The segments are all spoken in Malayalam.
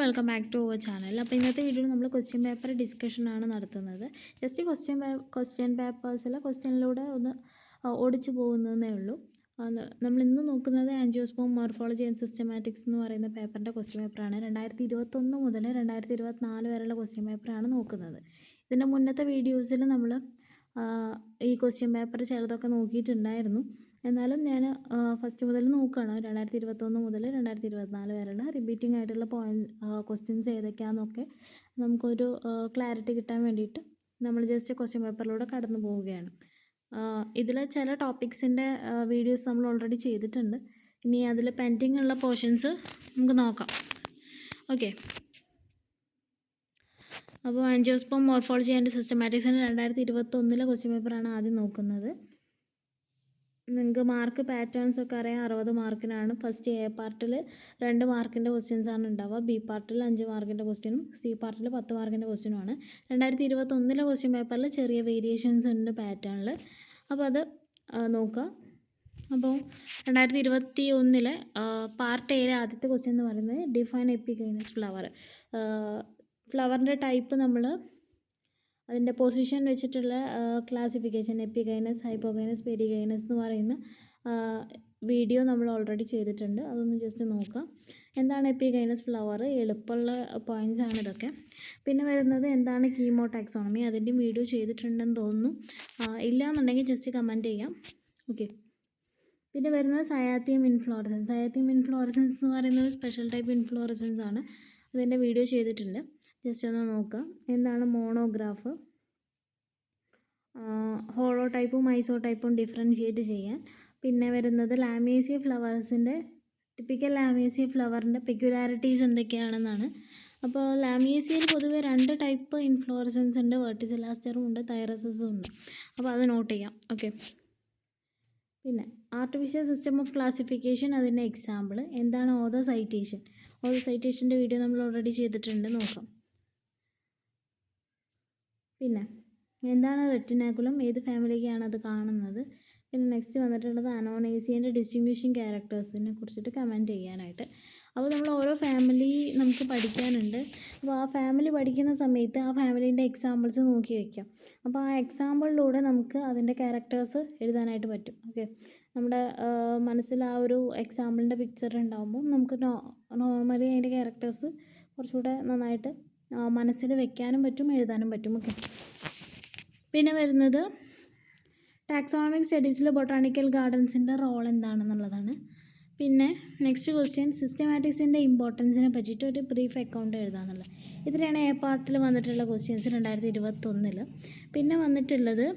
Welcome back to our channel. അപ്പോൾ ഇന്നത്തെ വീഡിയോയിൽ നമ്മൾ ക്വസ്റ്റ്യൻ പേപ്പർ ഡിസ്കഷനാണ് നടത്തുന്നത്. ജസ്റ്റ് ക്വസ്റ്റ്യൻ പേപ്പേഴ്സിലെ ക്വസ്റ്റ്യനിലൂടെ ഒന്ന് ഓടിച്ചു പോകുന്നതേ ഉള്ളൂ. നമ്മൾ ഇന്ന് നോക്കുന്നത് ആൻജിയോസ്പേം മോർഫോളജി ആൻഡ് സിസ്റ്റമാറ്റിക്സ് എന്ന് പറയുന്ന പേപ്പറിൻ്റെ ക്വസ്റ്റ്യൻ പേപ്പറാണ്. 2021 മുതൽ 2024 വരെയുള്ള ക്വസ്റ്റ്യൻ പേപ്പറാണ് നോക്കുന്നത്. ഇതിൻ്റെ മുന്നത്തെ വീഡിയോസിൽ നമ്മൾ ഈ ക്വസ്റ്റ്യൻ പേപ്പർ ചിലതൊക്കെ നോക്കിയിട്ടുണ്ടായിരുന്നു. എന്നാലും ഞാൻ ഫസ്റ്റ് മുതൽ നോക്കുകയാണ്. 2021 മുതൽ 2024 വരെയുള്ള റിപ്പീറ്റിംഗ് ആയിട്ടുള്ള ക്വസ്റ്റ്യൻസ് ഏതൊക്കെയാണെന്നൊക്കെ നമുക്കൊരു ക്ലാരിറ്റി കിട്ടാൻ വേണ്ടിയിട്ട് നമ്മൾ ജസ്റ്റ് ക്വസ്റ്റ്യൻ പേപ്പറിലൂടെ കടന്നു പോവുകയാണ്. ഇതിൽ ചില ടോപ്പിക്സിൻ്റെ വീഡിയോസ് നമ്മൾ ഓൾറെഡി ചെയ്തിട്ടുണ്ട്. ഇനി അതിൽ പെൻഡിങ് ഉള്ള പോർഷൻസ് നമുക്ക് നോക്കാം. ഓക്കെ, അപ്പോൾ ആൻജിയോസ്പേം മോർഫോളജി ആൻഡ് സിസ്റ്റമാറ്റിക്സിന് 2021 ക്വസ്റ്റ്യൻ പേപ്പറാണ് ആദ്യം നോക്കുന്നത്. നിങ്ങൾക്ക് മാർക്ക് പാറ്റേൺസ് ഒക്കെ അറിയാം. 60 മാർക്കിനാണ്. ഫസ്റ്റ് എ പാർട്ടിൽ 2 മാർക്കിൻ്റെ ക്വസ്റ്റ്യൻസ് ആണ് ഉണ്ടാവുക. ബി പാർട്ടിൽ 5 മാർക്കിൻ്റെ ക്വസ്റ്റ്യനും സി പാർട്ടിൽ 10 മാർക്കിൻ്റെ ക്വസ്റ്റ്യനുമാണ്. 2021 ക്വസ്റ്റ്യൻ പേപ്പറിൽ ചെറിയ വേരിയേഷൻസ് ഉണ്ട് പാറ്റേണിൽ. അപ്പോൾ അത് നോക്കുക. അപ്പോൾ 2021 പാർട്ട് എയിലെ ആദ്യത്തെ ക്വസ്റ്റ്യൻ എന്ന് പറയുന്നത് ഡിഫൈൻ എപ്പിഗൈനസ് ഫ്ലവർ. ഫ്ലവറിൻ്റെ ടൈപ്പ് നമ്മൾ അതിൻ്റെ പൊസിഷൻ വെച്ചിട്ടുള്ള ക്ലാസിഫിക്കേഷൻ എപ്പിഗൈനസ്, ഹൈപ്പോഗൈനസ്, പെരിഗൈനസ് എന്ന് പറയുന്ന വീഡിയോ നമ്മൾ ഓൾറെഡി ചെയ്തിട്ടുണ്ട്. അതൊന്ന് ജസ്റ്റ് നോക്കാം. എന്താണ് എപ്പിഗൈനസ് ഫ്ലവർ, എളുപ്പമുള്ള പോയിൻറ്റ്സ് ആണ് ഇതൊക്കെ. പിന്നെ വരുന്നത് എന്താണ് കീമോ ടാക്സോണമി, അതിൻ്റെയും വീഡിയോ ചെയ്തിട്ടുണ്ടെന്ന് തോന്നുന്നു. ഇല്ലയെന്നുണ്ടെങ്കിൽ ജസ്റ്റ് കമൻറ്റ് ചെയ്യാം. ഓക്കെ, പിന്നെ വരുന്നത് സയാത്തിയം ഇൻഫ്ലോറസൻസ്. സയാത്തിയം ഇൻഫ്ലോറസൻസ് എന്ന് പറയുന്നത് സ്പെഷ്യൽ ടൈപ്പ് ഇൻഫ്ലോറസൻസ് ആണ്. അതിൻ്റെ വീഡിയോ ചെയ്തിട്ടുണ്ട്. ജസ്റ്റ് ഒന്ന് നോക്കാം. എന്താണ് മോണോഗ്രാഫ്, ഹോളോ ടൈപ്പും ഐസോ ടൈപ്പും ഡിഫറൻഷിയേറ്റ് ചെയ്യാൻ. പിന്നെ വരുന്നത് ലാമിയേസിയ ഫ്ലവേഴ്സിൻ്റെ ടിപ്പിക്കൽ ലാമിയേസിയ ഫ്ലവറിൻ്റെ പെക്യുലാരിറ്റീസ് എന്തൊക്കെയാണെന്നാണ്. അപ്പോൾ ലാമിയേസിയയിൽ പൊതുവെ 2 ടൈപ്പ് ഇൻഫ്ലോറസൻസ് ഉണ്ട്. വെർട്ടിസിലാസ്റ്ററും ഉണ്ട്, തൈറസസും ഉണ്ട്. അപ്പോൾ അത് നോട്ട് ചെയ്യാം. ഓക്കെ, പിന്നെ ആർട്ടിഫിഷ്യൽ സിസ്റ്റം ഓഫ് ക്ലാസിഫിക്കേഷൻ, അതിൻ്റെ എക്സാമ്പിൾ. എന്താണ് ഓതോസൈറ്റേഷൻ, ഓതോസൈറ്റേഷൻ്റെ വീഡിയോ നമ്മൾ ഓൾറെഡി ചെയ്തിട്ടുണ്ട്, നോക്കാം. പിന്നെ എന്താണ് റെറ്റിനാക്കുലം, ഏത് ഫാമിലിക്കാണ് അത് കാണുന്നത്. പിന്നെ നെക്സ്റ്റ് വന്നിട്ടുള്ളത് അനോണേസിയൻ്റെ ഡിസ്റ്റിങ്വിഷിങ് ക്യാരക്ടേഴ്സിനെ കുറിച്ചിട്ട് കമൻറ്റ് ചെയ്യാനായിട്ട്. അപ്പോൾ നമ്മൾ ഓരോ ഫാമിലി നമുക്ക് പഠിക്കാനുണ്ട്. അപ്പോൾ ആ ഫാമിലി പഠിക്കുന്ന സമയത്ത് ആ ഫാമിലീൻ്റെ എക്സാമ്പിൾസ് നോക്കി വയ്ക്കാം. അപ്പോൾ ആ എക്സാമ്പിളിലൂടെ നമുക്ക് അതിൻ്റെ ക്യാരക്ടേഴ്സ് എഴുതാനായിട്ട് പറ്റും. ഓക്കെ, നമ്മുടെ മനസ്സിൽ ആ ഒരു എക്സാമ്പിളിൻ്റെ പിക്ചർ ഉണ്ടാകുമ്പോൾ നമുക്ക് നോർമലി അതിൻ്റെ ക്യാരക്ടേഴ്സ് കുറച്ചുകൂടെ നന്നായിട്ട് മനസ്സിൽ വെക്കാനും പറ്റും, എഴുതാനും പറ്റും. ഓക്കെ, പിന്നെ വരുന്നത് ടാക്സോണമിക് സ്റ്റഡീസിൽ ബൊട്ടാണിക്കൽ ഗാർഡൻസിൻ്റെ റോൾ എന്താണെന്നുള്ളതാണ്. പിന്നെ നെക്സ്റ്റ് ക്വസ്റ്റ്യൻ സിസ്റ്റമാറ്റിക്സിൻ്റെ ഇമ്പോർട്ടൻസിനെ പറ്റിയിട്ട് ഒരു ബ്രീഫ് അക്കൗണ്ട് എഴുതാമെന്നുള്ളത്. ഇതിലാണ് എ പാർട്ടിൽ വന്നിട്ടുള്ള ക്വസ്റ്റ്യൻസ് 2021. പിന്നെ വന്നിട്ടുള്ളത്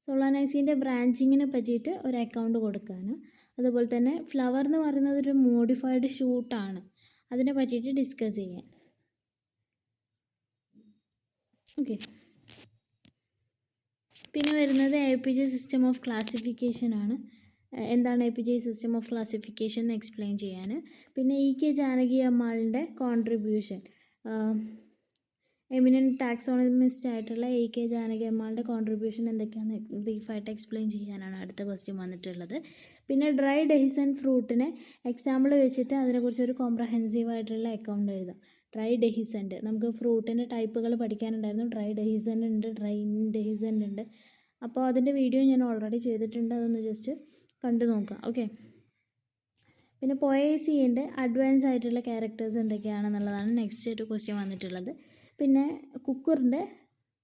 സോളനൈസിയൻ്റെ ബ്രാഞ്ചിങ്ങിനെ പറ്റിയിട്ട് ഒരു അക്കൗണ്ട് കൊടുക്കാനും, അതുപോലെ തന്നെ ഫ്ലവർ എന്ന് പറയുന്നത് ഒരു മോഡിഫൈഡ് ഷൂട്ടാണ്, അതിനെ പറ്റിയിട്ട് ഡിസ്കസ് ചെയ്യാൻ. ഓക്കെ, പിന്നെ വരുന്നത് APJ സിസ്റ്റം ഓഫ് ക്ലാസിഫിക്കേഷൻ ആണ്. എന്താണ് APJ സിസ്റ്റം ഓഫ് ക്ലാസിഫിക്കേഷൻ എന്ന് എക്സ്പ്ലെയിൻ ചെയ്യാൻ. പിന്നെ EK ജാനകി അമ്മാളിൻ്റെ കോൺട്രിബ്യൂഷൻ, എമിനൻറ്റ് ടാക്സോണമിസ്റ്റ് ആയിട്ടുള്ള EK ജാനകി അമ്മാളുടെ കോൺട്രിബ്യൂഷൻ എന്തൊക്കെയാണെന്ന് ബ്രീഫായിട്ട് എക്സ്പ്ലെയിൻ ചെയ്യാനാണ് അടുത്ത ക്വസ്റ്റ്യൻ വന്നിട്ടുള്ളത്. പിന്നെ ഡ്രൈ ഡെഹിസൻ ഫ്രൂട്ടിനെ എക്സാമ്പിൾ വെച്ചിട്ട് അതിനെക്കുറിച്ച് ഒരു കോംപ്രഹെൻസീവ് ആയിട്ടുള്ള അക്കൗണ്ട് എഴുതാം. ഡ്രൈ ഡെഹിസൻറ്റ്, നമുക്ക് ഫ്രൂട്ടിൻ്റെ ടൈപ്പുകൾ പഠിക്കാനുണ്ടായിരുന്നു. ഡ്രൈ ഡെഹിസൻറ്റ് ഉണ്ട്, ഡ്രൈ ഇൻഡെഹിസൻറ്റ് ഉണ്ട്. അപ്പോൾ അതിൻ്റെ വീഡിയോ ഞാൻ ഓൾറെഡി ചെയ്തിട്ടുണ്ട്, അതൊന്ന് ജസ്റ്റ് കണ്ടു നോക്കാം. ഓക്കെ, പിന്നെ പൊയേസിയൻ്റെ അഡ്വാൻസ് ആയിട്ടുള്ള ക്യാരക്ടേഴ്സ് എന്തൊക്കെയാണെന്നുള്ളതാണ് നെക്സ്റ്റ് ഒരു ക്വസ്റ്റ്യൻ വന്നിട്ടുള്ളത്. പിന്നെ കുക്കുറിൻ്റെ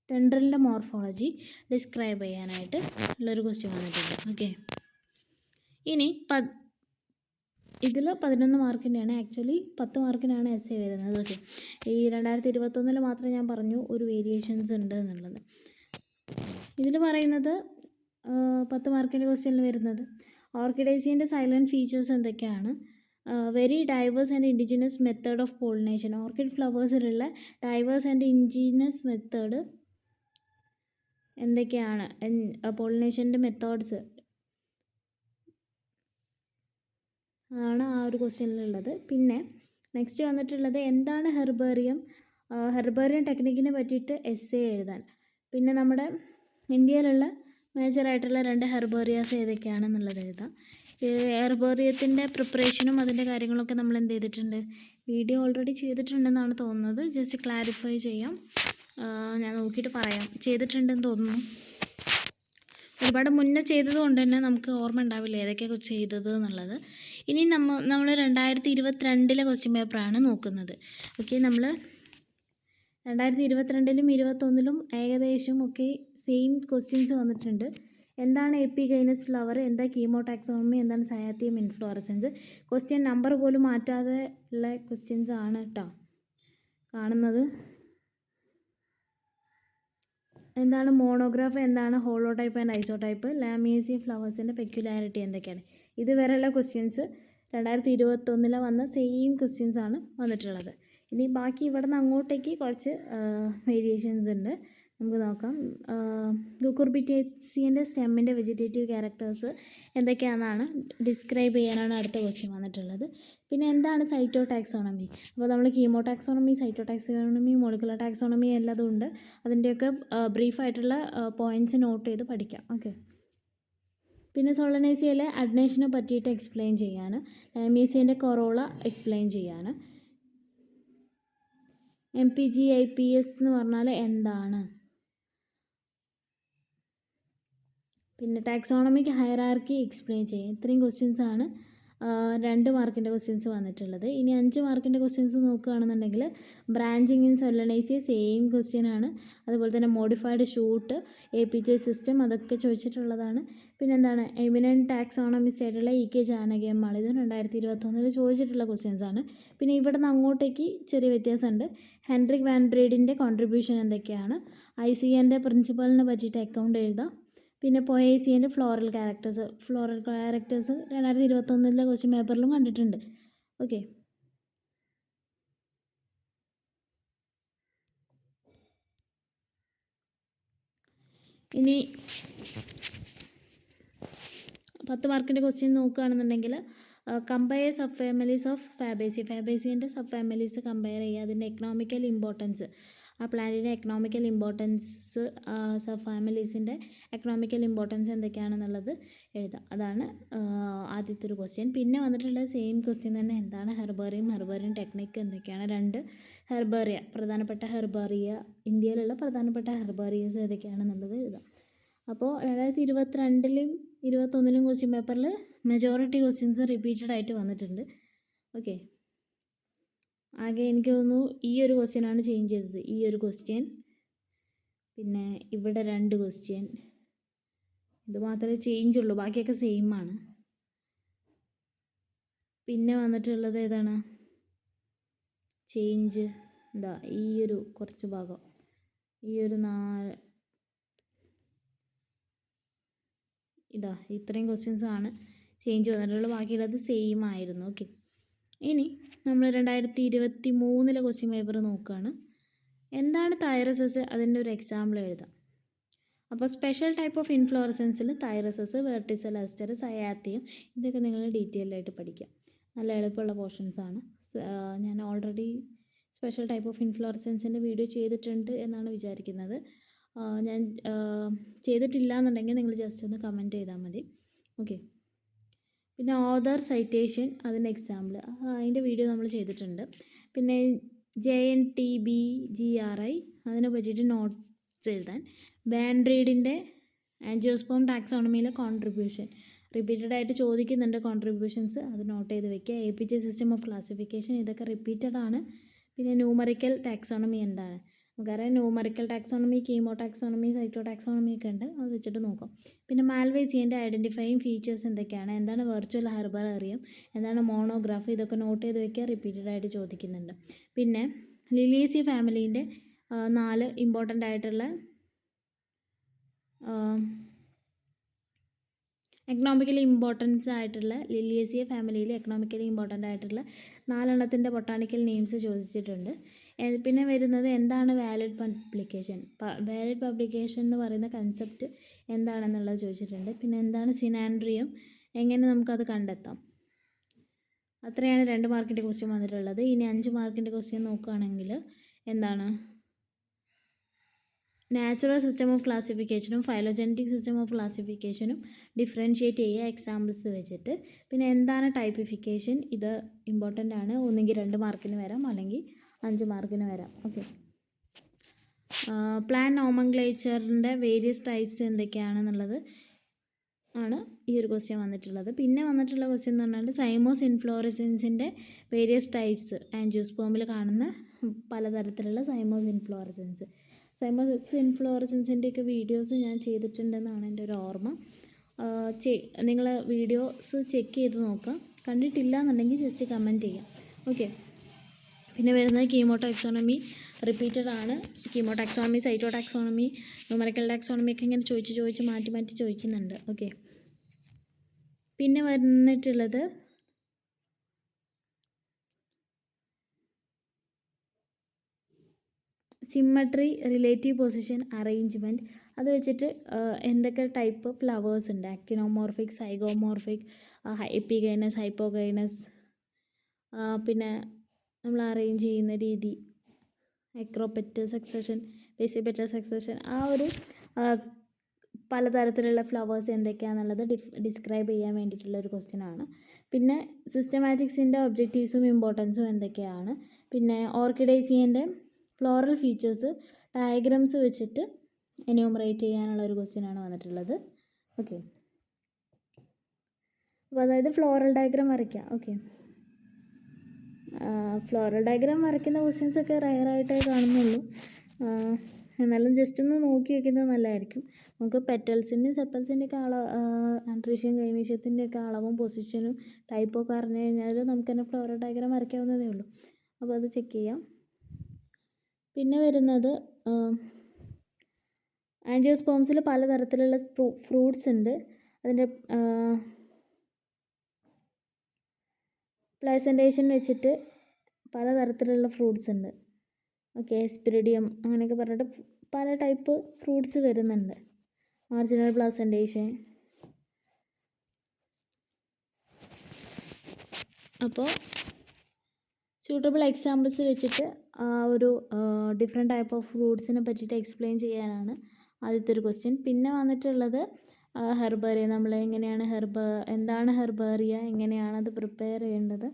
ടെൻഡ്രലിൻ്റെ മോർഫോളജി ഡിസ്ക്രൈബ് ചെയ്യാനായിട്ട് ഉള്ളൊരു ക്വസ്റ്റ്യൻ വന്നിട്ടുണ്ട്. ഓക്കെ, ഇനി ഇതിൽ 11 മാർക്കിൻ്റെയാണ്. ആക്ച്വലി 10 മാർക്കിനാണ് എസ്സേ വരുന്നത്. ഓക്കെ, ഈ 2021 മാത്രം ഞാൻ പറഞ്ഞു ഒരു വേരിയേഷൻസ് ഉണ്ട് എന്നുള്ളത്. ഇതിൽ പറയുന്നത് 10 മാർക്കിൻ്റെ ക്വസ്റ്റ്യനിൽ വരുന്നത് ഓർക്കിഡേസിയൻ്റെ സൈലൻറ്റ് ഫീച്ചേഴ്സ് എന്തൊക്കെയാണ്. Very diverse and indigenous method of pollination, orchid ഫ്ലവേഴ്സിലുള്ള ഡൈവേഴ്സ് ആൻഡ് ഇൻഡിജിനസ് മെത്തേഡ് എന്തൊക്കെയാണ്, പോളിനേഷൻ്റെ മെത്തേഡ്സ് അതാണ് ആ ഒരു ക്വസ്റ്റ്യനിലുള്ളത്. പിന്നെ നെക്സ്റ്റ് വന്നിട്ടുള്ളത് എന്താണ് ഹെർബേറിയം ടെക്നിക്കിനെ പറ്റിയിട്ട് എസ്സേ എഴുതാൻ. പിന്നെ നമ്മുടെ ഇന്ത്യയിലുള്ള മേജറായിട്ടുള്ള 2 ഹെർബേറിയാസ് ഏതൊക്കെയാണെന്നുള്ളത് എഴുതാം. ഹെർബേറിയത്തിൻ്റെ പ്രിപ്പറേഷനും അതിൻ്റെ കാര്യങ്ങളൊക്കെ നമ്മൾ എന്ത് ചെയ്തിട്ടുണ്ട്, വീഡിയോ ഓൾറെഡി ചെയ്തിട്ടുണ്ടെന്നാണ് തോന്നുന്നത്. ജസ്റ്റ് ക്ലാരിഫൈ ചെയ്യാം, ഞാൻ നോക്കിയിട്ട് പറയാം. ചെയ്തിട്ടുണ്ടെന്ന് തോന്നുന്നു. ഒരുപാട് മുന്നേ ചെയ്തത് കൊണ്ട് തന്നെ നമുക്ക് ഓർമ്മ ഉണ്ടാവില്ല ഏതൊക്കെയൊക്കെ ചെയ്തത് എന്നുള്ളത്. ഇനി നമ്മൾ 2022 ക്വസ്റ്റ്യൻ പേപ്പറാണ് നോക്കുന്നത്. ഓക്കെ, നമ്മൾ 2022 21 ഏകദേശം ഒക്കെ സെയിം ക്വസ്റ്റ്യൻസ് വന്നിട്ടുണ്ട്. എന്താണ് എപ്പിഗൈനസ് ഫ്ലവർ, എന്താ കീമോടാക്സോണമി, എന്താണ് സയാത്തിയം ഇൻഫ്ലോറസൻസ്. ക്വസ്റ്റ്യൻ നമ്പർ പോലും മാറ്റാതെ ഉള്ള ക്വസ്റ്റ്യൻസ് ആണ് കേട്ടോ കാണുന്നത്. എന്താണ് മോണോഗ്രാഫ്, എന്താണ് ഹോളോടൈപ്പ് ആൻഡ് ഐസോടൈപ്പ്, ലാമിയേസിയ ഫ്ലവേഴ്സിൻ്റെ പെക്യുലാരിറ്റി എന്തൊക്കെയാണ്. ഇതുവരെയുള്ള ക്വസ്റ്റ്യൻസ് 2021 വന്ന സെയിം ക്വസ്റ്റ്യൻസ് ആണ് വന്നിട്ടുള്ളത്. ഇനി ബാക്കി ഇവിടെ നിന്ന് അങ്ങോട്ടേക്ക് കുറച്ച് വേരിയേഷൻസ് ഉണ്ട്, നമുക്ക് നോക്കാം. കുക്കുർബിറ്റേസിയൻ്റെ സ്റ്റെമ്മിൻ്റെ വെജിറ്റേറ്റീവ് ക്യാരക്ടേഴ്സ് എന്തൊക്കെയാണെന്നാണ് ഡിസ്ക്രൈബ് ചെയ്യാനാണ് അടുത്ത ക്വസ്റ്റ്യൻ വന്നിട്ടുള്ളത്. പിന്നെ എന്താണ് സൈറ്റോ ടാക്സോണമി. അപ്പോൾ നമ്മൾ chemo taxonomy, cyto taxonomy, molecular taxonomy എല്ലാതും ഉണ്ട്. അതിൻ്റെയൊക്കെ ബ്രീഫായിട്ടുള്ള പോയിൻറ്റ്സ് നോട്ട് ചെയ്ത് പഠിക്കാം. ഓക്കെ, പിന്നെ സോളനേസിയയിലെ അഡ്നേഷനെ പറ്റിയിട്ട് എക്സ്പ്ലെയിൻ ചെയ്യാൻ, ലാമിയേസിയൻ്റെ കൊറോള എക്സ്പ്ലെയിൻ ചെയ്യാൻ, MPGIPS എന്ന് പറഞ്ഞാൽ എന്താണ്, പിന്നെ ടാക്സോണമിക് ഹൈറാർക്കി എക്സ്പ്ലെയിൻ ചെയ്യും. ഇത്രയും ക്വസ്റ്റ്യൻസാണ് 2 മാർക്കിൻ്റെ ക്വസ്റ്റ്യൻസ് വന്നിട്ടുള്ളത്. ഇനി 5 മാർക്കിൻ്റെ ക്വസ്റ്റ്യൻസ് നോക്കുകയാണെന്നുണ്ടെങ്കിൽ ബ്രാഞ്ചിങ് ഇൻ സൊലനൈസിയ സെയിം ക്വസ്റ്റ്യൻ ആണ്. അതുപോലെ തന്നെ മോഡിഫൈഡ് ഷൂട്ട്, APJ സിസ്റ്റം, അതൊക്കെ ചോദിച്ചിട്ടുള്ളതാണ്. പിന്നെ എന്താണ് എമിനൻറ്റ് ടാക്സോണമിസ്റ്റ് ആയിട്ടുള്ള EK ജാനകിയമ്മാൾ, ഇത് 2021 ചോദിച്ചിട്ടുള്ള ക്വസ്റ്റ്യൻസ് ആണ്. പിന്നെ ഇവിടെ നിന്ന് അങ്ങോട്ടേക്ക് ചെറിയ വ്യത്യാസമുണ്ട്. ഹെൻറിക് വാൻ ഡ്രീഡിൻ്റെ കോൺട്രിബ്യൂഷൻ എന്തൊക്കെയാണ്, ICNൻ്റെ പ്രിൻസിപ്പലിനെ പറ്റിയിട്ട് അക്കൗണ്ട് എഴുതാം. പിന്നെ പൊയേസിയൻ്റെ ഫ്ലോറൽ ക്യാരക്ടേഴ്സ് 2021 ക്വസ്റ്റ്യൻ പേപ്പറിലും കണ്ടിട്ടുണ്ട്. ഓക്കെ, ഇനി 10 മാർക്കിൻ്റെ ക്വസ്റ്റ്യൻ നോക്കുകയാണെന്നുണ്ടെങ്കിൽ കമ്പയർ സബ് ഫാമിലീസ് ഓഫ് ഫാബേസിയൻ്റെ സബ് ഫാമിലീസ് കമ്പയർ ചെയ്യുക, അതിൻ്റെ എക്കണോമിക്കൽ ഇമ്പോർട്ടൻസ്, ആ പ്ലാന്റിൻ്റെ എക്കണോമിക്കൽ ഇമ്പോർട്ടൻസ്, സബ് ഫാമിലീസിൻ്റെ എക്കണോമിക്കൽ ഇമ്പോർട്ടൻസ് എന്തൊക്കെയാണെന്നുള്ളത് എഴുതാം. അതാണ് ആദ്യത്തെ ഒരു ക്വസ്റ്റ്യൻ. പിന്നെ വന്നിട്ടുള്ള സെയിം ക്വസ്റ്റ്യൻ തന്നെ, എന്താണ് ഹെർബേറിയം ടെക്നിക്ക് എന്തൊക്കെയാണ്, 2 പ്രധാനപ്പെട്ട ഹെർബേറിയ, ഇന്ത്യയിലുള്ള പ്രധാനപ്പെട്ട ഹെർബേറിയസ് ഏതൊക്കെയാണെന്നുള്ളത് എഴുതാം. അപ്പോൾ 2022 21 ക്വസ്റ്റ്യൻ പേപ്പറിൽ മെജോറിറ്റി ക്വസ്റ്റ്യൻസ് റിപ്പീറ്റഡ് ആയിട്ട് വന്നിട്ടുണ്ട്. ഓക്കെ, ആകെ എനിക്ക് തോന്നുന്നു ഈ ഒരു ക്വസ്റ്റ്യനാണ് ചേഞ്ച് ചെയ്തത്, ഈ ഒരു ക്വസ്റ്റ്യൻ, പിന്നെ ഇവിടെ 2 ക്വസ്റ്റ്യൻ, ഇത് മാത്രമേ ചേഞ്ച് ഉള്ളൂ, ബാക്കിയൊക്കെ സെയിം ആണ്. പിന്നെ വന്നിട്ടുള്ളത് ഏതാണ് ചേഞ്ച്, എന്താ ഈ ഒരു കുറച്ച് ഭാഗം, ഈ ഒരു ഇത്രയും ക്വസ്റ്റ്യൻസ് ആണ് ചേഞ്ച് വന്നിട്ടുള്ളത്, ബാക്കിയുള്ളത് സെയിം ആയിരുന്നു. ഓക്കെ, ഇനി നമ്മൾ 2023 ക്വസ്റ്റ്യൻ പേപ്പർ നോക്കുകയാണ്. എന്താണ് തൈറസസ്, അതിൻ്റെ ഒരു എക്സാമ്പിൾ എഴുതാം. അപ്പോൾ സ്പെഷ്യൽ ടൈപ്പ് ഓഫ് ഇൻഫ്ലോറസൻസിൽ തൈറസസ്, വെർട്ടിസൽ അസ്റ്റർ, സയാത്തിയം, ഇതൊക്കെ നിങ്ങൾ ഡീറ്റെയിൽ ആയിട്ട് പഠിക്കാം. നല്ല എളുപ്പമുള്ള പോർഷൻസ് ആണ്. ഞാൻ ഓൾറെഡി സ്പെഷ്യൽ ടൈപ്പ് ഓഫ് ഇൻഫ്ലോറസൻസിൻ്റെ വീഡിയോ ചെയ്തിട്ടുണ്ട് എന്നാണ് വിചാരിക്കുന്നത്. ഞാൻ ചെയ്തിട്ടില്ല എന്നുണ്ടെങ്കിൽ നിങ്ങൾ ജസ്റ്റ് ഒന്ന് കമൻറ്റ് ചെയ്താൽ മതി. ഓക്കെ, പിന്നെ ഓതർ സൈറ്റേഷൻ, അതിൻ്റെ എക്സാമ്പിൾ, അതിൻ്റെ വീഡിയോ നമ്മൾ ചെയ്തിട്ടുണ്ട്. പിന്നെ JNTBGRI, അതിനെ പറ്റിയിട്ട് നോട്ട്സ് എഴുതാൻ. വാൻ ഡ്രീഡിൻ്റെ ആൻജിയോസ്പോം ടാക്സോണമിയിലെ കോൺട്രിബ്യൂഷൻ റിപ്പീറ്റഡ് ആയിട്ട് ചോദിക്കുന്നുണ്ട്, കോൺട്രിബ്യൂഷൻസ് അത് നോട്ട് ചെയ്ത് വെക്കുക. APJ സിസ്റ്റം ഓഫ് ക്ലാസിഫിക്കേഷൻ, ഇതൊക്കെ റിപ്പീറ്റഡ് ആണ്. പിന്നെ ന്യൂമറിക്കൽ ടാക്സോണമി എന്താണ്, നമുക്കറിയാം numerical taxonomy, chemo taxonomy, cyto taxonomy ഒക്കെ ഉണ്ട്, അത് വെച്ചിട്ട് നോക്കാം. പിന്നെ മാൽവേസിയൻ്റെ ഐഡൻറ്റിഫൈയിങ് ഫീച്ചേഴ്സ് എന്തൊക്കെയാണ്, എന്താണ് വെർച്വൽ ഹെർബേറിയം, എന്താണ് മോണോഗ്രാഫ്, ഇതൊക്കെ നോട്ട് ചെയ്ത് വെക്കുക, റിപ്പീറ്റഡ് ആയിട്ട് ചോദിക്കുന്നുണ്ട്. പിന്നെ ലിലിയേസിയ ഫാമിലീൻ്റെ 4 ഇമ്പോർട്ടൻ്റ് ആയിട്ടുള്ള എക്കണോമിക്കലി ഇമ്പോർട്ടൻസ് ആയിട്ടുള്ള, ലിലിയേസിയ ഫാമിലിയിൽ എക്കണോമിക്കലി ഇമ്പോർട്ടൻ്റ് ആയിട്ടുള്ള 4 എണ്ണത്തിൻ്റെ ബൊട്ടാണിക്കൽ നെയിംസ് ചോദിച്ചിട്ടുണ്ട്. പിന്നെ വരുന്നത് എന്താണ് വാലിഡ് പബ്ലിക്കേഷൻ, വാലിഡ് പബ്ലിക്കേഷൻ എന്ന് പറയുന്ന കൺസെപ്റ്റ് എന്താണെന്നുള്ളത് ചോദിച്ചിട്ടുണ്ട്. പിന്നെ എന്താണ് സിനാൻഡ്രിയം, എങ്ങനെ നമുക്കത് കണ്ടെത്താം. അത്രയാണ് 2 മാർക്കിൻ്റെ ക്വസ്റ്റ്യൻ വന്നിട്ടുള്ളത്. ഇനി 5 മാർക്കിൻ്റെ ക്വസ്റ്റ്യൻ നോക്കുകയാണെങ്കിൽ എന്താണ് നാച്ചുറൽ സിസ്റ്റം ഓഫ് ക്ലാസിഫിക്കേഷനും ഫൈലോജനറ്റിക് സിസ്റ്റം ഓഫ് ക്ലാസിഫിക്കേഷനും ഡിഫറൻഷ്യേറ്റ് ചെയ്യുക എക്സാമ്പിൾസ് വെച്ചിട്ട്. പിന്നെ എന്താണ് ടൈപ്പിഫിക്കേഷൻ, ഇത് ഇമ്പോർട്ടൻ്റ് ആണ്. ഒന്നുകിൽ 2 മാർക്കിന് വരാം, അല്ലെങ്കിൽ 5 മാർക്കിന് വരാം. ഓക്കെ. പ്ലാൻ നോമൻക്ലേച്ചറിൻ്റെ വേരിയസ് ടൈപ്സ് എന്തൊക്കെയാണെന്നുള്ളത് ആണ് ഈ ഒരു ക്വസ്റ്റ്യൻ വന്നിട്ടുള്ളത്. പിന്നെ വന്നിട്ടുള്ള ക്വസ്റ്റ്യൻ എന്ന് പറഞ്ഞാൽ സൈമോസ് ഇൻഫ്ലോറസൻസിൻ്റെ വേരിയസ് ടൈപ്സ്, ആൻജിയോസ്പോമിൽ കാണുന്ന പലതരത്തിലുള്ള സൈമോസ് ഇൻഫ്ലോറസൻസ്. സൈമോസ് ഇൻഫ്ലോറസൻസിൻ്റെയൊക്കെ വീഡിയോസ് ഞാൻ ചെയ്തിട്ടുണ്ടെന്നാണ് എൻ്റെ ഒരു ഓർമ്മ. നിങ്ങൾ വീഡിയോസ് ചെക്ക് ചെയ്ത് നോക്കാം. കണ്ടിട്ടില്ല എന്നുണ്ടെങ്കിൽ ജസ്റ്റ് കമൻറ്റ് ചെയ്യാം. ഓക്കെ. പിന്നെ വരുന്നത് കീമോ ടാക്സോണമി റിപ്പീറ്റഡ് ആണ്. Chemo taxonomy, cyto taxonomy, numerical taxonomy ഒക്കെ ഇങ്ങനെ ചോദിച്ച് മാറ്റി ചോദിക്കുന്നുണ്ട്. ഓക്കെ. പിന്നെ വന്നിട്ടുള്ളത് സിമ്മട്രി, റിലേറ്റീവ് പൊസിഷൻ, അറേഞ്ച്മെൻറ്റ്. അത് വെച്ചിട്ട് എന്തൊക്കെ ടൈപ്പ് ഫ്ലവേഴ്സ് ഉണ്ട്, ആക്ടിനോമോർഫിക്, സൈഗോമോർഫിക്, എപ്പിഗൈനസ്, ഹൈപ്പോഗൈനസ്, പിന്നെ നമ്മൾ അറേഞ്ച് ചെയ്യുന്ന രീതി, അക്രോപെറ്റൽ സക്സഷൻ, ബേസിപെറ്റൽ സക്സഷൻ, ആ ഒരു പലതരത്തിലുള്ള ഫ്ലവേഴ്സ് എന്തൊക്കെയാണെന്നുള്ളത് ഡിസ്ക്രൈബ് ചെയ്യാൻ വേണ്ടിയിട്ടുള്ള ഒരു ക്വസ്റ്റ്യൻ ആണ്. പിന്നെ സിസ്റ്റമാറ്റിക്സിൻ്റെ ഒബ്ജക്റ്റീവ്സും ഇമ്പോർട്ടൻസും എന്തൊക്കെയാണ്. പിന്നെ ഓർക്കിഡേസിയൻ്റെ ഫ്ലോറൽ ഫീച്ചേഴ്സ് ഡയഗ്രാംസ് വെച്ചിട്ട് എന്യൂമറേറ്റ് ചെയ്യാനുള്ള ഒരു ക്വസ്റ്റ്യൻ ആണ് വന്നിട്ടുള്ളത്. ഓക്കെ. അപ്പോൾ അതായത് ഫ്ലോറൽ ഡയഗ്രാം വരയ്ക്കാം. ഓക്കെ. ഫ്ലോറൽ ഡയഗ്രാം വരയ്ക്കുന്ന ക്വസ്റ്റ്യൻസൊക്കെ റയറായിട്ടേ കാണുന്നുള്ളൂ. എന്നാലും ജസ്റ്റ് ഒന്ന് നോക്കി വയ്ക്കുന്നത് നല്ലതായിരിക്കും. നമുക്ക് പെറ്റൽസിൻ്റെ സെപ്പൽസിൻ്റെ ഒക്കെ ആൻട്രീഷ്യം ഗൈനീഷ്യത്തിൻ്റെ ഒക്കെ അളവും പൊസിഷനും ടൈപ്പൊക്കെ അറിഞ്ഞു കഴിഞ്ഞാൽ നമുക്ക് തന്നെ ഫ്ലോറൽ ഡയഗ്രാം വരയ്ക്കാവുന്നതേ ഉള്ളൂ. അപ്പോൾ അത് ചെക്ക് ചെയ്യാം. പിന്നെ വരുന്നത് ആൻജിയോസ്പോംസിൽ പലതരത്തിലുള്ള ഫ്രൂട്ട്സ് ഉണ്ട്. അതിൻ്റെ പ്ലേസൻറ്റേഷൻ വെച്ചിട്ട് പലതരത്തിലുള്ള ഫ്രൂട്ട്സ് ഉണ്ട്. ഓക്കെ. സ്പിരിഡിയം അങ്ങനെയൊക്കെ പറഞ്ഞിട്ട് പല ടൈപ്പ് ഫ്രൂട്ട്സ് വരുന്നുണ്ട്. മാർജിനൽ പ്ലേസൻറ്റേഷൻ. അപ്പോൾ സ്യൂട്ടബിൾ എക്സാമ്പിൾസ് വെച്ചിട്ട് ഒരു ഡിഫറെൻറ്റ് ടൈപ്പ് ഓഫ് ഫ്രൂട്ട്സിനെ പറ്റിയിട്ട് എക്സ്പ്ലെയിൻ ചെയ്യാനാണ് ആദ്യത്തെ ഒരു ക്വസ്റ്റ്യൻ. പിന്നെ വന്നിട്ടുള്ളത് ഹെർബേറിയ, നമ്മൾ എങ്ങനെയാണ് എന്താണ് ഹെർബേറിയ, എങ്ങനെയാണ് അത് പ്രിപ്പയർ ചെയ്യേണ്ടത്,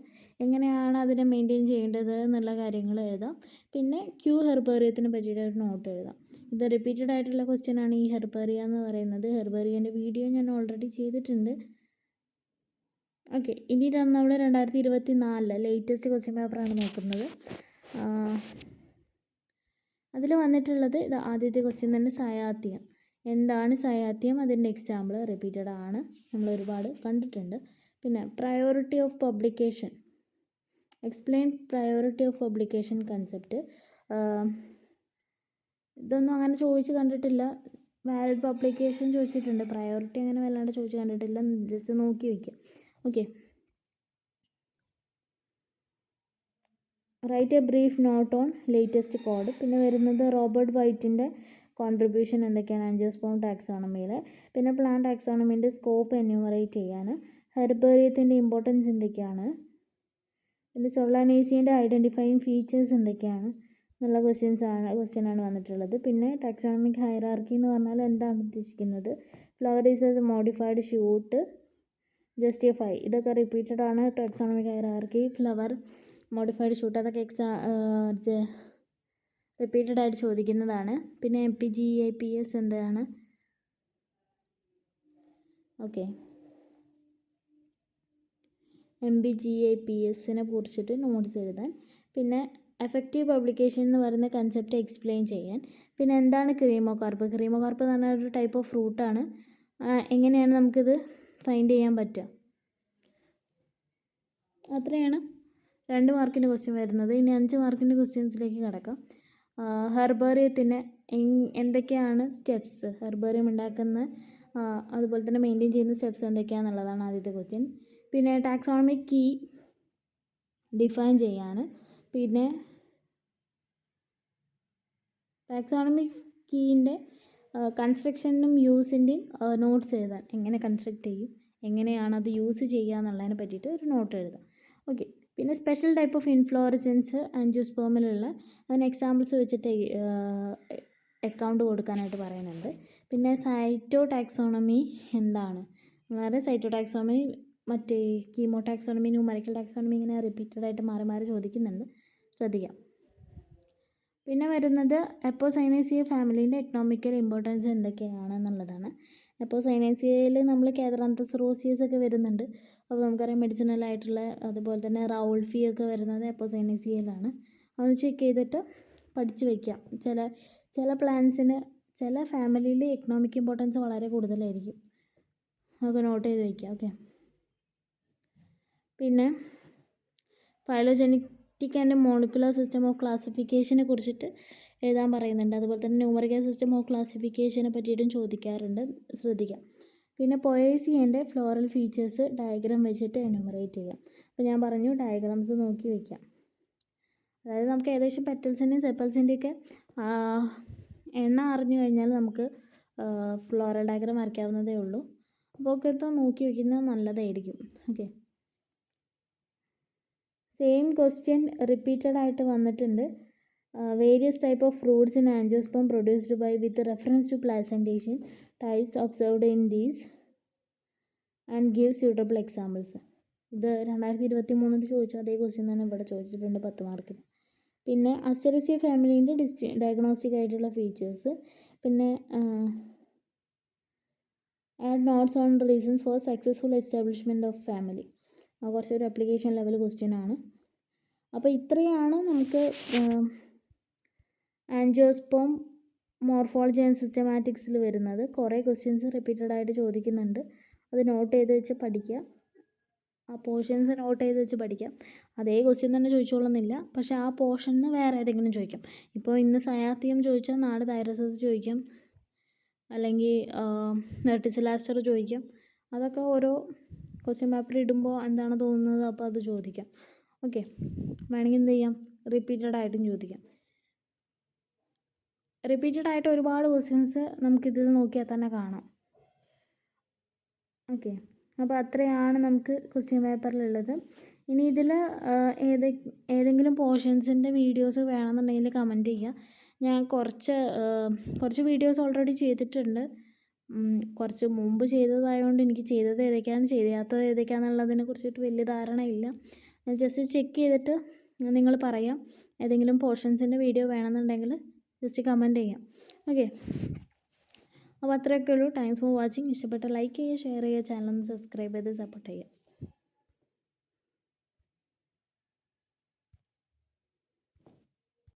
എങ്ങനെയാണ് അതിനെ മെയിൻറ്റെയിൻ ചെയ്യേണ്ടത് എന്നുള്ള കാര്യങ്ങൾ എഴുതാം. പിന്നെ ഹെർബേറിയത്തിനെ പറ്റിയിട്ട് ഒരു നോട്ട് എഴുതാം. ഇത് റിപ്പീറ്റഡ് ആയിട്ടുള്ള ക്വസ്റ്റ്യൻ ആണ് ഈ ഹെർബേറിയ എന്ന് പറയുന്നത്. ഹെർബേറിയൻ്റെ വീഡിയോ ഞാൻ ഓൾറെഡി ചെയ്തിട്ടുണ്ട്. ഓക്കെ. ഇനി നമ്മൾ 2024 ലേറ്റസ്റ്റ് ക്വസ്റ്റ്യൻ പേപ്പറാണ് നോക്കുന്നത്. അതിൽ വന്നിട്ടുള്ളത് ഇത് ആദ്യത്തെ ക്വസ്റ്റ്യൻ തന്നെ, സയാത്തിയം. എന്താണ് സയാത്തിയം, അതിൻ്റെ എക്സാമ്പിൾ റിപ്പീറ്റഡ് ആണ്, നമ്മൾ ഒരുപാട് കണ്ടിട്ടുണ്ട്. പിന്നെ priority of publication, explain priority of publication concept. ഇതൊന്നും അങ്ങനെ ചോദിച്ച് കണ്ടിട്ടില്ല. വാലിഡ് പബ്ലിക്കേഷൻ ചോദിച്ചിട്ടുണ്ട്, പ്രയോറിറ്റി അങ്ങനെ വല്ലാണ്ട് ചോദിച്ച് കണ്ടിട്ടില്ല. ജസ്റ്റ് നോക്കി വയ്ക്കുക. Okay. Write a brief not on latest code. പിന്നെ വരുന്നത് റോബർട്ട് വൈറ്റിൻ്റെ കോൺട്രിബ്യൂഷൻ എന്തൊക്കെയാണ് ആൻജിയോസ്പോം ടാക്സോണമിയിൽ. പിന്നെ പ്ലാൻ ടാക്സോണമിൻ്റെ സ്കോപ്പ് എന്യൂമറേറ്റ് ചെയ്യാൻ. ഹെർബേറിയത്തിൻ്റെ ഇമ്പോർട്ടൻസ് എന്തൊക്കെയാണ്. പിന്നെ സൊളാനേസിയൻ്റെ ഐഡൻറ്റിഫൈയിങ് ഫീച്ചേഴ്സ് എന്തൊക്കെയാണ് എന്നുള്ള ക്വസ്റ്റ്യനാണ് വന്നിട്ടുള്ളത്. പിന്നെ ടാക്സോണമിക് ഹൈറാർക്കി എന്ന് പറഞ്ഞാൽ എന്താണ് ഉദ്ദേശിക്കുന്നത്. Flower is A modified shoot, justify, ഇതൊക്കെ റിപ്പീറ്റഡ് ആണ്. Taxonomic hierarchy, flower, modified shoot, അതൊക്കെ റിപ്പീറ്റഡ് ആയിട്ട് ചോദിക്കുന്നതാണ്. പിന്നെ MPGAPS എന്താണ്. ഓക്കെ. MPGAPSനെ കുറിച്ചിട്ട് നോട്ട്സ് എഴുതാൻ. പിന്നെ എഫക്റ്റീവ് പബ്ലിക്കേഷൻ എന്ന് പറയുന്ന കൺസെപ്റ്റ് എക്സ്പ്ലെയിൻ ചെയ്യാൻ. പിന്നെ എന്താണ് ക്രീമോകാർപ്പ്. ക്രീമോകാർപ്പ് എന്ന് പറഞ്ഞാൽ ഒരു ടൈപ്പ് ഓഫ് ഫ്രൂട്ടാണ്. എങ്ങനെയാണ് നമുക്കിത് ഫൈൻഡ് ചെയ്യാൻ പറ്റുക. അത്രയാണ് 2 മാർക്കിൻ്റെ ക്വസ്റ്റ്യൻ വരുന്നത്. ഇനി 5 മാർക്കിൻ്റെ ക്വസ്റ്റ്യൻസിലേക്ക് കിടക്കാം. ഹെർബേറിയത്തിന് എന്തൊക്കെയാണ് സ്റ്റെപ്സ്, ഹെർബേറിയം ഉണ്ടാക്കുന്ന അതുപോലെ തന്നെ മെയിൻറ്റെയിൻ ചെയ്യുന്ന സ്റ്റെപ്സ് എന്തൊക്കെയാണെന്നുള്ളതാണ് ആദ്യത്തെ ക്വസ്റ്റ്യൻ. പിന്നെ ടാക്സോണമിക് കീ ഡിഫൈൻ ചെയ്യാൻ. പിന്നെ ടാക്സോണമിക് കീൻ്റെ കൺസ്ട്രക്ഷനും യൂസിൻ്റെയും നോട്ട്സ് എഴുതാൻ. എങ്ങനെ കൺസ്ട്രക്റ്റ് ചെയ്യും, എങ്ങനെയാണ് അത് യൂസ് ചെയ്യുക എന്നുള്ളതിനെ പറ്റിയിട്ട് ഒരു നോട്ട് എഴുതാം. ഓക്കെ. പിന്നെ സ്പെഷ്യൽ ടൈപ്പ് ഓഫ് ഇൻഫ്ലോറസൻസ് ആൻജിയോസ്പോമിലുള്ള അതിന് എക്സാമ്പിൾസ് വെച്ചിട്ട് അക്കൗണ്ട് കൊടുക്കാനായിട്ട് പറയുന്നുണ്ട്. പിന്നെ സൈറ്റോ ടാക്സോണമി എന്താണ്? വളരെ സൈറ്റോ ടാക്സോണമി, മറ്റേ കീമോ ടാക്സോണമി, ന്യൂമറിക്കൽ ടാക്സോണമി ഇങ്ങനെ റിപ്പീറ്റഡ് ആയിട്ട് മാറി മാറി ചോദിക്കുന്നുണ്ട്, ശ്രദ്ധിക്കാം. പിന്നെ വരുന്നത് എപ്പോസൈനേസിയ ഫാമിലീൻ്റെ എക്കണോമിക്കൽ ഇമ്പോർട്ടൻസ് എന്തൊക്കെയാണെന്നുള്ളതാണ്. എപ്പോസൈനേസിയയിൽ നമ്മൾ കാദ്രാന്തസ് റോസിയസ് ഒക്കെ വരുന്നുണ്ട്. അപ്പോൾ നമുക്കറിയാം മെഡിസിനൽ ആയിട്ടുള്ള, അതുപോലെ തന്നെ റൗൾഫി ഒക്കെ വരുന്നത് എപ്പോസൈനേസിയയിലാണ്. അത് ചെക്ക് ചെയ്തിട്ട് പഠിച്ച് വയ്ക്കാം. ചില പ്ലാന്റ്സിന് ചില ഫാമിലിയിൽ എക്കണോമിക് ഇമ്പോർട്ടൻസ് വളരെ കൂടുതലായിരിക്കും. അതൊക്കെ നോട്ട് ചെയ്ത് വയ്ക്കാം. ഓക്കെ. പിന്നെ phylogenetic and molecular system of ക്ലാസിഫിക്കേഷനെ കുറിച്ചിട്ട് എഴുതാൻ പറയുന്നുണ്ട്. അതുപോലെ തന്നെ ന്യൂമറിക്കൽ സിസ്റ്റം ഓഫ് ക്ലാസിഫിക്കേഷനെ പറ്റിയിട്ടും ചോദിക്കാറുണ്ട്, ശ്രദ്ധിക്കാം. പിന്നെ പൊയേസിയൻ്റെ ഫ്ലോറൽ ഫീച്ചേഴ്സ് ഡയഗ്രാം വെച്ചിട്ട് എന്യൂമറേറ്റ് ചെയ്യാം. അപ്പോൾ ഞാൻ പറഞ്ഞു ഡയഗ്രാംസ് നോക്കി വയ്ക്കാം. അതായത് നമുക്ക് ഏകദേശം പെറ്റൽസിൻ്റെയും സെപ്പൽസിൻ്റെയൊക്കെ എണ്ണം അറിഞ്ഞു കഴിഞ്ഞാൽ നമുക്ക് ഫ്ലോറൽ ഡയഗ്രാം വരയ്ക്കാവുന്നതേ ഉള്ളൂ. അപ്പോൾ ഒക്കെ നോക്കി വയ്ക്കുന്നത് നല്ലതായിരിക്കും. ഓക്കെ. സെയിം ക്വസ്റ്റ്യൻ റിപ്പീറ്റഡ് ആയിട്ട് വന്നിട്ടുണ്ട്. Various type of fruits in angiosperm produced by with reference to placentation types observed in these and give suitable examples. ഇത് 2023 ചോദിച്ച അതേ ക്വസ്റ്റ്യൻ തന്നെ ഇവിടെ ചോദിച്ചിട്ടുണ്ട് 10 മാർക്കിന്. പിന്നെ അസ്റ്ററേസിയ ഫാമിലീൻ്റെ ഡയഗ്നോസ്റ്റിക് ആയിട്ടുള്ള ഫീച്ചേഴ്സ്. പിന്നെ add notes on reasons for successful establishment of family. കുറച്ചൊരു അപ്ലിക്കേഷൻ ലെവൽ ക്വസ്റ്റ്യൻ ആണ്. അപ്പോൾ ഇത്രയാണ് നമുക്ക് ആൻജിയോസ്പേം മോർഫോളജി ആൻഡ് സിസ്റ്റമാറ്റിക്സിൽ വരുന്നത്. കുറേ ക്വസ്റ്റ്യൻസ് റിപ്പീറ്റഡ് ആയിട്ട് ചോദിക്കുന്നുണ്ട്. അത് നോട്ട് ചെയ്ത് വെച്ച് പഠിക്കുക. ആ പോർഷൻസ് നോട്ട് ചെയ്ത് വെച്ച് പഠിക്കാം. അതേ ക്വസ്റ്റ്യൻ തന്നെ ചോദിച്ചോളുന്നില്ല, പക്ഷേ ആ പോർഷനിൽ നിന്ന് വേറെ ഏതെങ്കിലും ചോദിക്കാം. ഇപ്പോൾ ഇന്ന് സയാത്തിയം ചോദിച്ചാൽ നാളെ തൈറോസസ് ചോദിക്കാം, അല്ലെങ്കിൽ വെർട്ടിസിലാസ്റ്റർ ചോദിക്കാം. അതൊക്കെ ഓരോ ക്വസ്റ്റ്യൻ പേപ്പർ ഇടുമ്പോൾ എന്താണ് തോന്നുന്നത് അപ്പോൾ അത് ചോദിക്കാം. ഓക്കെ. വേണമെങ്കിൽ എന്ത് ചെയ്യാം, റിപ്പീറ്റഡ് ആയിട്ടും ചോദിക്കാം. റിപ്പീറ്റഡ് ആയിട്ട് ഒരുപാട് ക്വസ്റ്റ്യൻസ് നമുക്കിതിൽ നോക്കിയാൽ തന്നെ കാണാം. ഓക്കെ. അപ്പോൾ അത്രയാണ് നമുക്ക് ക്വസ്റ്റ്യൻ പേപ്പറിലുള്ളത്. ഇനി ഇതിൽ ഏതെങ്കിലും പോർഷൻസിൻ്റെ വീഡിയോസ് വേണമെന്നുണ്ടെങ്കിൽ കമൻറ്റ് ചെയ്യുക. ഞാൻ കുറച്ച് വീഡിയോസ് ഓൾറെഡി ചെയ്തിട്ടുണ്ട്. കുറച്ച് മുമ്പ് ചെയ്തതായതുകൊണ്ട് എനിക്ക് ചെയ്തത് ഏതൊക്കെയാണ് ചെയ്യാത്തത് ഏതൊക്കെയാണെന്നുള്ളതിനെ കുറിച്ചിട്ട് വലിയ ധാരണയില്ല. ജസ്റ്റ് ചെക്ക് ചെയ്തിട്ട് നിങ്ങൾ പറയാം. ഏതെങ്കിലും പോർഷൻസിൻ്റെ വീഡിയോ വേണമെന്നുണ്ടെങ്കിൽ ജസ്റ്റ് കമൻറ്റ് ചെയ്യാം. ഓക്കെ. അപ്പോൾ അത്രയൊക്കെ ഉള്ളൂ. Thanks for watching. ഇഷ്ടപ്പെട്ട ലൈക്ക് ചെയ്യുക, ഷെയർ ചെയ്യുക, ചാനൽ ഒന്ന് സബ്സ്ക്രൈബ് ചെയ്ത് സപ്പോർട്ട് ചെയ്യുക.